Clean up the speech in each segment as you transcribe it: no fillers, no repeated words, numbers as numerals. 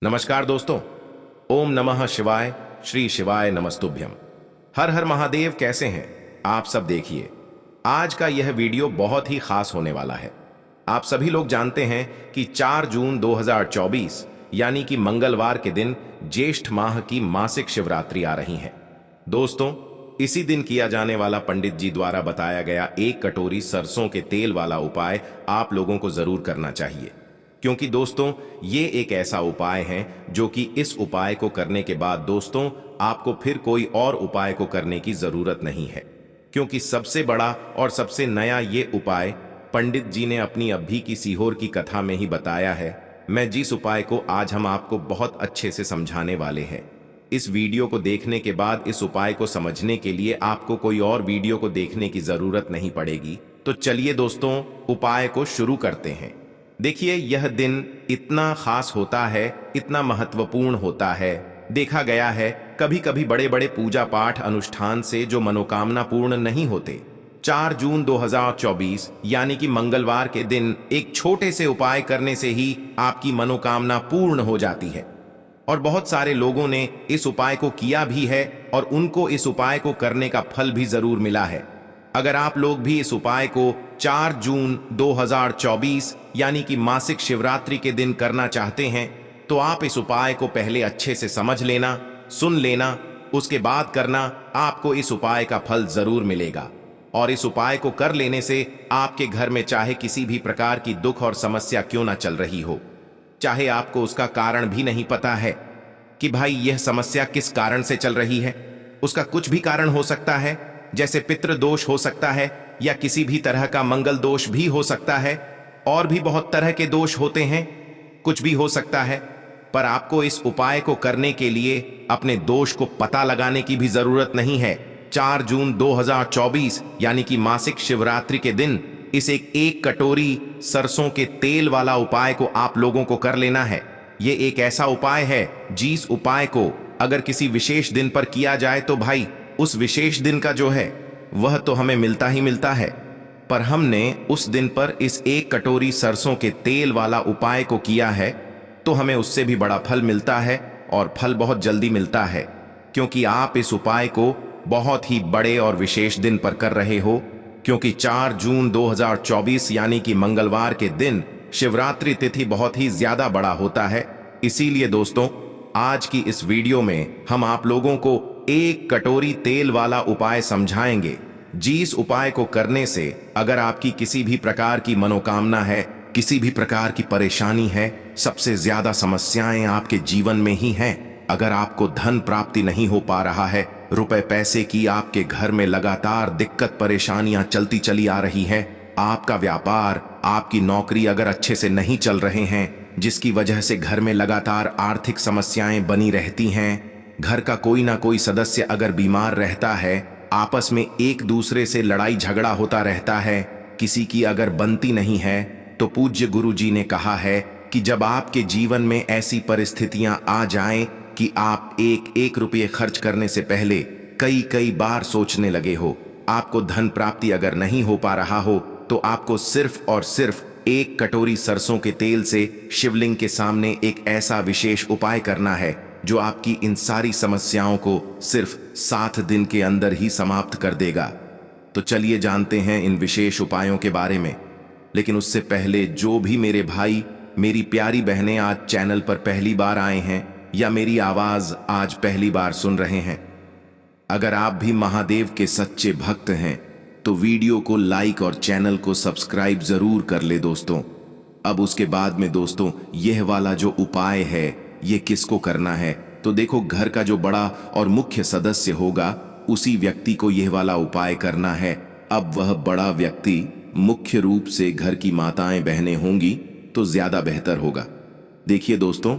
नमस्कार दोस्तों। ओम नमः शिवाय, श्री शिवाय नमस्तुभ्यम। हर हर महादेव। कैसे हैं आप सब? देखिए, आज का यह वीडियो बहुत ही खास होने वाला है। आप सभी लोग जानते हैं कि 4 जून 2024 यानी कि मंगलवार के दिन ज्येष्ठ माह की मासिक शिवरात्रि आ रही है। दोस्तों, इसी दिन किया जाने वाला पंडित जी द्वारा बताया गया 1 कटोरी सरसों के तेल वाला उपाय आप लोगों को जरूर करना चाहिए, क्योंकि दोस्तों ये एक ऐसा उपाय है जो कि इस उपाय को करने के बाद दोस्तों आपको फिर कोई और उपाय को करने की जरूरत नहीं है, क्योंकि सबसे बड़ा और सबसे नया ये उपाय पंडित जी ने अपनी अभी की सीहोर की कथा में ही बताया है। मैं जिस उपाय को आज हम आपको बहुत अच्छे से समझाने वाले हैं, इस वीडियो को देखने के बाद इस उपाय को समझने के लिए आपको कोई और वीडियो को देखने की जरूरत नहीं पड़ेगी। तो चलिए दोस्तों, उपाय को शुरू करते हैं। देखिए, यह दिन इतना खास होता है, इतना महत्वपूर्ण होता है। देखा गया है कभी कभी बड़े बड़े पूजा पाठ अनुष्ठान से जो मनोकामना पूर्ण नहीं होते, 4 जून 2024 यानी कि मंगलवार के दिन एक छोटे से उपाय करने से ही आपकी मनोकामना पूर्ण हो जाती है। और बहुत सारे लोगों ने इस उपाय को किया भी है और उनको इस उपाय को करने का फल भी जरूर मिला है। अगर आप लोग भी इस उपाय को 4 जून 2024 यानी कि मासिक शिवरात्रि के दिन करना चाहते हैं, तो आप इस उपाय को पहले अच्छे से समझ लेना, सुन लेना, उसके बाद करना। आपको इस उपाय का फल जरूर मिलेगा। और इस उपाय को कर लेने से आपके घर में चाहे किसी भी प्रकार की दुख और समस्या क्यों ना चल रही हो, चाहे आपको उसका कारण भी नहीं पता है कि भाई यह समस्या किस कारण से चल रही है, उसका कुछ भी कारण हो सकता है, जैसे पितृ दोष हो सकता है या किसी भी तरह का मंगल दोष भी हो सकता है, और भी बहुत तरह के दोष होते हैं, कुछ भी हो सकता है। पर आपको इस उपाय को करने के लिए अपने दोष को पता लगाने की भी जरूरत नहीं है। 4 जून 2024 यानी कि मासिक शिवरात्रि के दिन इस एक कटोरी सरसों के तेल वाला उपाय को आप लोगों को कर लेना है। ये एक ऐसा उपाय है जिस उपाय को अगर किसी विशेष दिन पर किया जाए तो भाई उस विशेष दिन का जो है वह तो हमें मिलता ही मिलता है, पर हमने उस दिन पर इस 1 कटोरी सरसों के तेल वाला उपाय को किया है तो हमें उससे भी बड़ा फल मिलता है, और फल बहुत जल्दी मिलता है, क्योंकि आप इस उपाय को बहुत ही बड़े और विशेष दिन पर कर रहे हो। क्योंकि 4 जून 2024 यानी कि मंगलवार के दिन शिवरात्रि तिथि बहुत ही ज्यादा बड़ा होता है। इसीलिए दोस्तों, आज की इस वीडियो में हम आप लोगों को 1 कटोरी तेल वाला उपाय समझाएंगे, जिस उपाय को करने से अगर आपकी किसी भी प्रकार की मनोकामना है, किसी भी प्रकार की परेशानी है, सबसे ज्यादा समस्याएं आपके जीवन में ही हैं। अगर आपको धन प्राप्ति नहीं हो पा रहा है, रुपए पैसे की आपके घर में लगातार दिक्कत परेशानियां चलती चली आ रही है, आपका व्यापार, आपकी नौकरी अगर अच्छे से नहीं चल रहे हैं, जिसकी वजह से घर में लगातार आर्थिक समस्याएं बनी रहती हैं, घर का कोई ना कोई सदस्य अगर बीमार रहता है, आपस में एक दूसरे से लड़ाई झगड़ा होता रहता है, किसी की अगर बनती नहीं है, तो पूज्य गुरु जी ने कहा है कि जब आपके जीवन में ऐसी परिस्थितियां आ जाएं कि आप एक रुपये खर्च करने से पहले कई कई बार सोचने लगे हो, आपको धन प्राप्ति अगर नहीं हो पा रहा हो, तो आपको सिर्फ और सिर्फ 1 कटोरी सरसों के तेल से शिवलिंग के सामने एक ऐसा विशेष उपाय करना है जो आपकी इन सारी समस्याओं को सिर्फ 7 दिन के अंदर ही समाप्त कर देगा। तो चलिए जानते हैं इन विशेष उपायों के बारे में। लेकिन उससे पहले जो भी मेरे भाई, मेरी प्यारी बहनें आज चैनल पर पहली बार आए हैं या मेरी आवाज आज पहली बार सुन रहे हैं, अगर आप भी महादेव के सच्चे भक्त हैं तो वीडियो को लाइक और चैनल को सब्सक्राइब जरूर कर ले दोस्तों। अब उसके बाद में दोस्तों, यह वाला जो उपाय है ये किसको करना है, तो देखो, घर का जो बड़ा और मुख्य सदस्य होगा उसी व्यक्ति को यह वाला उपाय करना है। अब वह बड़ा व्यक्ति मुख्य रूप से घर की माताएं बहनें होंगी तो ज्यादा बेहतर होगा। देखिए दोस्तों,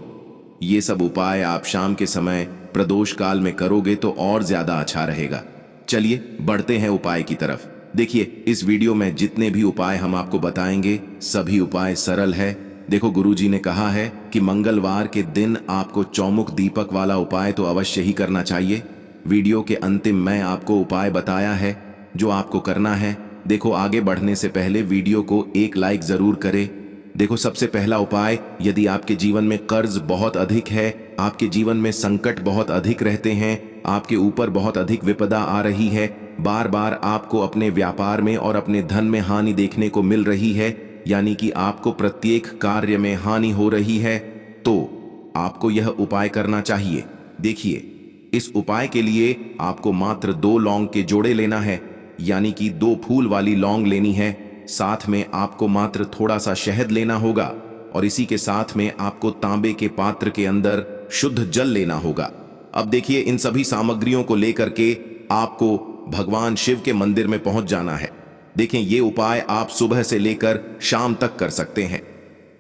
ये सब उपाय आप शाम के समय प्रदोष काल में करोगे तो और ज्यादा अच्छा रहेगा। चलिए बढ़ते हैं उपाय की तरफ। देखिए, इस वीडियो में जितने भी उपाय हम आपको बताएंगे सभी उपाय सरल है। देखो, गुरुजी ने कहा है कि मंगलवार के दिन आपको चौमुख दीपक वाला उपाय तो अवश्य ही करना चाहिए। वीडियो के अंतिम मैं आपको उपाय बताया है जो आपको करना है। देखो, आगे बढ़ने से पहले वीडियो को एक लाइक जरूर करें, देखो, सबसे पहला उपाय, यदि आपके जीवन में कर्ज बहुत अधिक है, आपके जीवन में संकट बहुत अधिक रहते हैं, आपके ऊपर बहुत अधिक विपदा आ रही है, बार बार आपको अपने व्यापार में और अपने धन में हानि देखने को मिल रही है, यानी कि आपको प्रत्येक कार्य में हानि हो रही है, तो आपको यह उपाय करना चाहिए। देखिए, इस उपाय के लिए आपको मात्र 2 लौंग के जोड़े लेना है, यानी कि 2 फूल वाली लौंग लेनी है। साथ में आपको मात्र थोड़ा सा शहद लेना होगा और इसी के साथ में आपको तांबे के पात्र के अंदर शुद्ध जल लेना होगा। अब देखिए, इन सभी सामग्रियों को लेकर के आपको भगवान शिव के मंदिर में पहुंच जाना है। देखें, ये उपाय आप सुबह से लेकर शाम तक कर सकते हैं।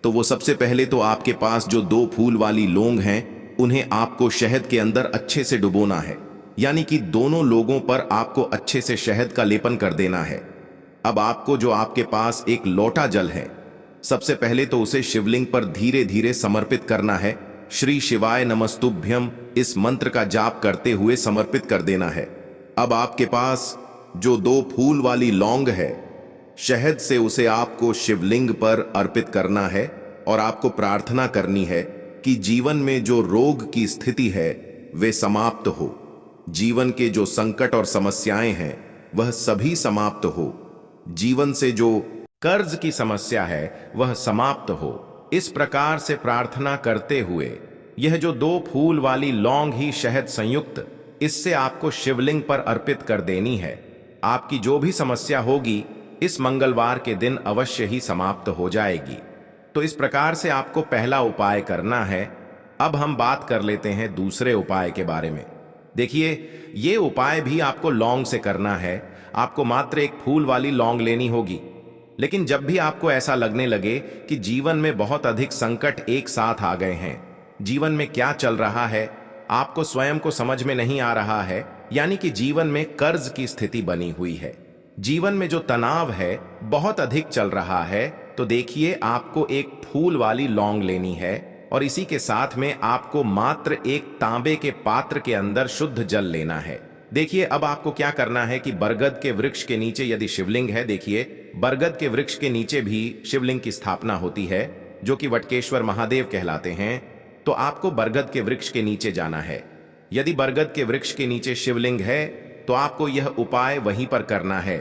तो वो सबसे पहले तो आपके पास जो 2 फूल वाली लौंग हैं, उन्हें आपको शहद के अंदर अच्छे से डुबोना है, यानी कि दोनों लोगों पर आपको अच्छे से शहद का लेपन कर देना है। अब आपको जो आपके पास एक लोटा जल है, सबसे पहले तो उसे शिवलिंग पर धीरे धीरे समर्पित करना है। श्री शिवाय नमस्तुभ्यम इस मंत्र का जाप करते हुए समर्पित कर देना है। अब आपके पास जो 2 फूल वाली लौंग है, शहद से उसे आपको शिवलिंग पर अर्पित करना है और आपको प्रार्थना करनी है कि जीवन में जो रोग की स्थिति है वे समाप्त हो, जीवन के जो संकट और समस्याएं हैं वह सभी समाप्त हो, जीवन से जो कर्ज की समस्या है वह समाप्त हो। इस प्रकार से प्रार्थना करते हुए यह जो 2 फूल वाली लौंग ही शहद संयुक्त, इससे आपको शिवलिंग पर अर्पित कर देनी है। आपकी जो भी समस्या होगी इस मंगलवार के दिन अवश्य ही समाप्त हो जाएगी। तो इस प्रकार से आपको पहला उपाय करना है। अब हम बात कर लेते हैं दूसरे उपाय के बारे में। देखिए, ये उपाय भी आपको लौंग से करना है। आपको मात्र 1 फूल वाली लौंग लेनी होगी। लेकिन जब भी आपको ऐसा लगने लगे कि जीवन में बहुत अधिक संकट एक साथ आ गए हैं, जीवन में क्या चल रहा है आपको स्वयं को समझ में नहीं आ रहा है, यानी कि जीवन में कर्ज की स्थिति बनी हुई है, जीवन में जो तनाव है बहुत अधिक चल रहा है, तो देखिए, आपको 1 फूल वाली लौंग लेनी है और इसी के साथ में आपको मात्र 1 तांबे के पात्र के अंदर शुद्ध जल लेना है। देखिए, अब आपको क्या करना है कि बरगद के वृक्ष के नीचे यदि शिवलिंग है, देखिए बरगद के वृक्ष के नीचे भी शिवलिंग की स्थापना होती है, जो कि वटकेश्वर महादेव कहलाते हैं। तो आपको बरगद के वृक्ष के नीचे जाना है। यदि बरगद के वृक्ष के नीचे शिवलिंग है तो आपको यह उपाय वहीं पर करना है।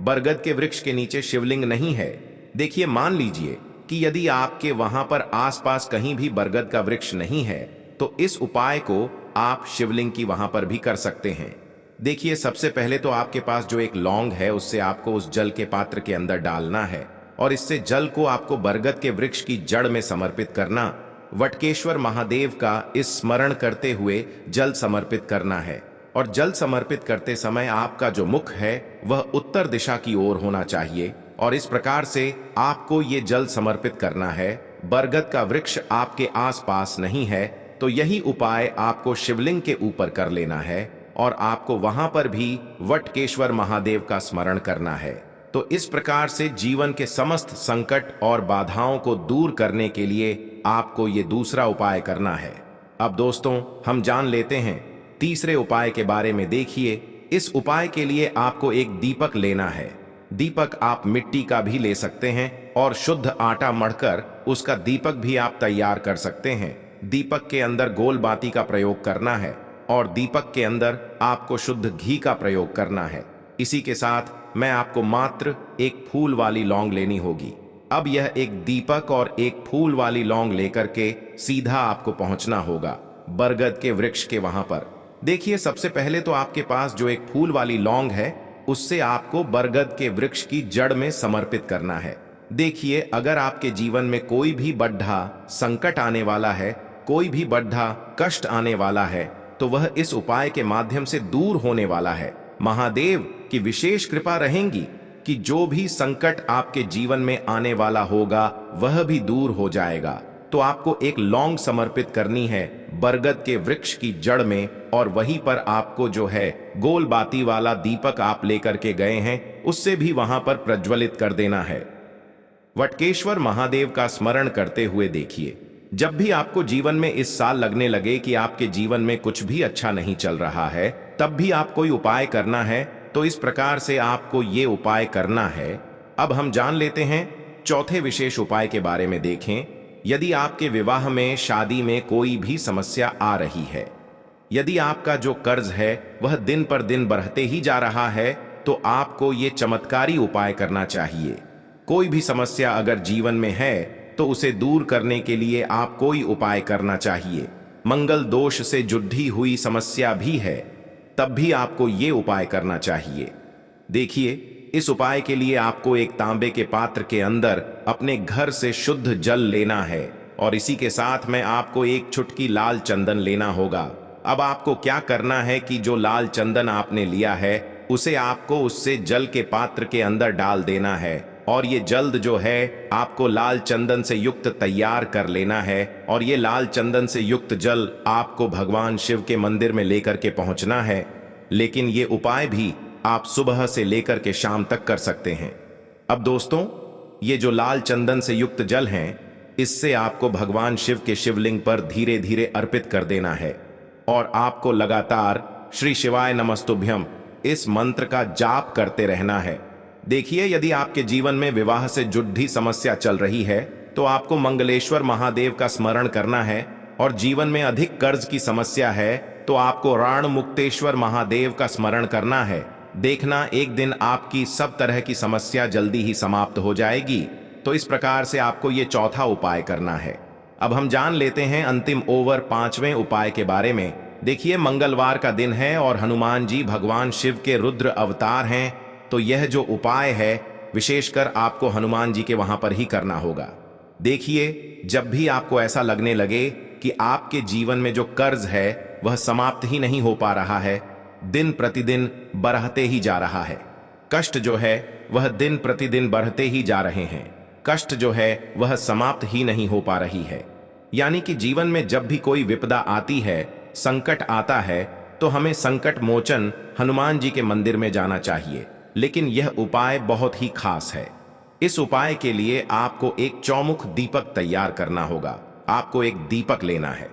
बरगद के वृक्ष के नीचे शिवलिंग नहीं है, देखिए, मान लीजिए कि यदि आपके वहां पर आसपास कहीं भी बरगद का वृक्ष नहीं है, तो इस उपाय को आप शिवलिंग की वहां पर भी कर सकते हैं। देखिए, सबसे पहले तो आपके पास जो 1 लौंग है उससे आपको उस जल के पात्र के अंदर डालना है और इससे जल को आपको बरगद के वृक्ष की जड़ में समर्पित करना, वटकेश्वर महादेव का इस स्मरण करते हुए जल समर्पित करना है। और जल समर्पित करते समय आपका जो मुख है वह उत्तर दिशा की ओर होना चाहिए और इस प्रकार से आपको ये जल समर्पित करना है। बरगद का वृक्ष आपके आसपास नहीं है, तो यही उपाय आपको शिवलिंग के ऊपर कर लेना है और आपको वहां पर भी वटकेश्वर महादेव का स्मरण करना है। तो इस प्रकार से जीवन के समस्त संकट और बाधाओं को दूर करने के लिए आपको ये दूसरा उपाय करना है। अब दोस्तों, हम जान लेते हैं तीसरे उपाय के बारे में। देखिए, इस उपाय के लिए आपको 1 दीपक लेना है। दीपक आप मिट्टी का भी ले सकते हैं और शुद्ध आटा मढ़कर उसका दीपक भी आप तैयार कर सकते हैं। दीपक के अंदर गोल बाती का प्रयोग करना है और दीपक के अंदर आपको शुद्ध घी का प्रयोग करना है। इसी के साथ मैं आपको मात्र 1 फूल वाली लौंग लेनी होगी। अब यह 1 दीपक और 1 फूल वाली लौंग लेकर के सीधा आपको पहुंचना होगा बरगद के वृक्ष के वहां पर। देखिए, सबसे पहले तो आपके पास जो 1 फूल वाली लौंग है उससे आपको बरगद के वृक्ष की जड़ में समर्पित करना है। देखिए, अगर आपके जीवन में कोई भी बड़ा संकट आने वाला है, कोई भी बड़ा कष्ट आने वाला है, तो वह इस उपाय के माध्यम से दूर होने वाला है। महादेव की विशेष कृपा रहेगी कि जो भी संकट आपके जीवन में आने वाला होगा वह भी दूर हो जाएगा। तो आपको 1 लौंग समर्पित करनी है बरगद के वृक्ष की जड़ में और वहीं पर आपको जो है गोल बाती वाला दीपक आप लेकर के गए हैं उससे भी वहां पर प्रज्वलित कर देना है। वटकेश्वर महादेव का स्मरण करते हुए देखिए, जब भी आपको जीवन में इस साल लगने लगे कि आपके जीवन में कुछ भी अच्छा नहीं चल रहा है, तब भी आप कोई उपाय करना है, तो इस प्रकार से आपको ये उपाय करना है। अब हम जान लेते हैं चौथे विशेष उपाय के बारे में देखें। यदि आपके विवाह में, शादी में कोई भी समस्या आ रही है, यदि आपका जो कर्ज है वह दिन पर दिन बढ़ते ही जा रहा है, तो आपको ये चमत्कारी उपाय करना चाहिए। कोई भी समस्या अगर जीवन में है तो उसे दूर करने के लिए आप कोई उपाय करना चाहिए। मंगल दोष से जुड़ी हुई समस्या भी है, तब भी आपको ये उपाय करना चाहिए। देखिए, इस उपाय के लिए आपको एक तांबे के पात्र के अंदर अपने घर से शुद्ध जल लेना है और इसी के साथ में आपको एक चुटकी लाल चंदन लेना होगा। अब आपको क्या करना है कि जो लाल चंदन आपने लिया है उसे आपको उससे जल के पात्र के अंदर डाल देना है और ये जल्द जो है आपको लाल चंदन से युक्त तैयार कर लेना है और ये लाल चंदन से युक्त जल आपको भगवान शिव के मंदिर में लेकर के पहुंचना है। लेकिन ये उपाय भी आप सुबह से लेकर के शाम तक कर सकते हैं। अब दोस्तों, ये जो लाल चंदन से युक्त जल हैं, इससे आपको भगवान शिव के शिवलिंग पर धीरे धीरे अर्पित कर देना है और आपको लगातार श्री शिवाय नमस्तुभ्यम इस मंत्र का जाप करते रहना है। देखिए, यदि आपके जीवन में विवाह से जुड़ी समस्या चल रही है तो आपको मंगलेश्वर महादेव का स्मरण करना है और जीवन में अधिक कर्ज की समस्या है तो आपको राण मुक्तेश्वर महादेव का स्मरण करना है। देखना, एक दिन आपकी सब तरह की समस्या जल्दी ही समाप्त हो जाएगी। तो इस प्रकार से आपको ये चौथा उपाय करना है। अब हम जान लेते हैं अंतिम ओवर 5वें उपाय के बारे में। देखिए, मंगलवार का दिन है और हनुमान जी भगवान शिव के रुद्र अवतार हैं, तो यह जो उपाय है विशेषकर आपको हनुमान जी के वहां पर ही करना होगा। देखिए, जब भी आपको ऐसा लगने लगे कि आपके जीवन में जो कर्ज है वह समाप्त ही नहीं हो पा रहा है, दिन प्रतिदिन बढ़ते ही जा रहा है, कष्ट जो है वह दिन प्रतिदिन बढ़ते ही जा रहे हैं, कष्ट जो है वह समाप्त ही नहीं हो पा रही है, यानी कि जीवन में जब भी कोई विपदा आती है, संकट आता है, तो हमें संकट मोचन हनुमान जी के मंदिर में जाना चाहिए। लेकिन यह उपाय बहुत ही खास है। इस उपाय के लिए आपको एक चौमुख दीपक तैयार करना होगा। आपको एक दीपक लेना है,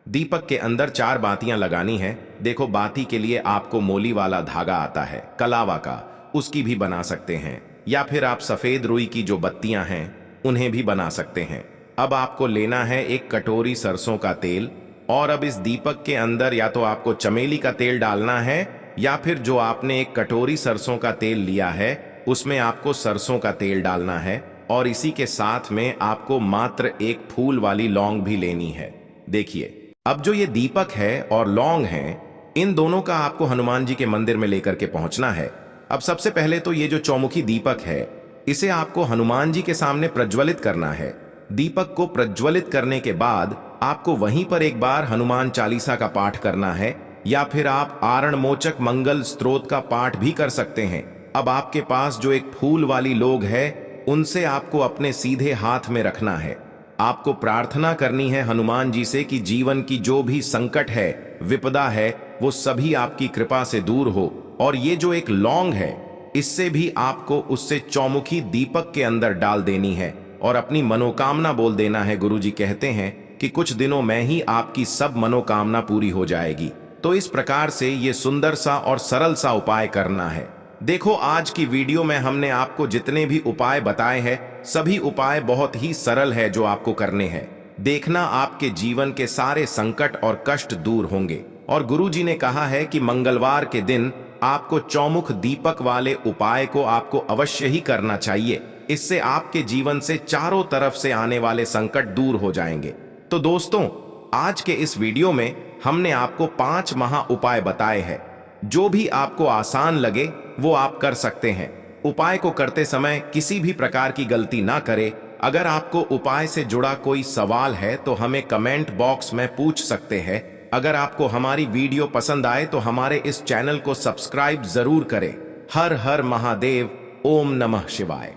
दीपक के अंदर 4 बातियां लगानी है। देखो, बाती के लिए आपको मोली वाला धागा आता है, कलावा का, उसकी भी बना सकते हैं, या फिर आप सफेद रुई की जो बत्तियां हैं उन्हें भी बना सकते हैं। अब आपको लेना है एक कटोरी सरसों का तेल और अब इस दीपक के अंदर या तो आपको चमेली का तेल डालना है या फिर जो आपने एक कटोरी सरसों का तेल लिया है उसमें आपको सरसों का तेल डालना है और इसी के साथ में आपको मात्र एक फूल वाली लौंग भी लेनी है। देखिए, अब जो ये दीपक है और लौंग है, इन दोनों का आपको हनुमान जी के मंदिर में लेकर के पहुंचना है। अब सबसे पहले तो ये जो चौमुखी दीपक है इसे आपको हनुमान जी के सामने प्रज्वलित करना है। दीपक को प्रज्वलित करने के बाद आपको वहीं पर एक बार हनुमान चालीसा का पाठ करना है या फिर आप आरणमोचक मंगल स्तोत्र का पाठ भी कर सकते हैं। अब आपके पास जो एक फूल वाली लोग है उनसे आपको अपने सीधे हाथ में रखना है। आपको प्रार्थना करनी है हनुमान जी से कि जीवन की जो भी संकट है, विपदा है, वो सभी आपकी कृपा से दूर हो। और ये जो एक लौंग है इससे भी आपको उससे चौमुखी दीपक के अंदर डाल देनी है और अपनी मनोकामना बोल देना है। गुरुजी कहते हैं कि कुछ दिनों में ही आपकी सब मनोकामना पूरी हो जाएगी। तो इस प्रकार से ये सुंदर सा और सरल सा उपाय करना है। देखो, आज की वीडियो में हमने आपको जितने भी उपाय बताए हैं सभी उपाय बहुत ही सरल है जो आपको करने हैं। देखना, आपके जीवन के सारे संकट और कष्ट दूर होंगे। और गुरुजी ने कहा है कि मंगलवार के दिन आपको चौमुख दीपक वाले उपाय को आपको अवश्य ही करना चाहिए। इससे आपके जीवन से चारों तरफ से आने वाले संकट दूर हो जाएंगे। तो दोस्तों, आज के इस वीडियो में हमने आपको 5 महा उपाय बताए हैं। जो भी आपको आसान लगे वो आप कर सकते हैं। उपाय को करते समय किसी भी प्रकार की गलती ना करें। अगर आपको उपाय से जुड़ा कोई सवाल है तो हमें कमेंट बॉक्स में पूछ सकते हैं। अगर आपको हमारी वीडियो पसंद आए तो हमारे इस चैनल को सब्सक्राइब जरूर करें। हर हर महादेव। ओम नमः शिवाय।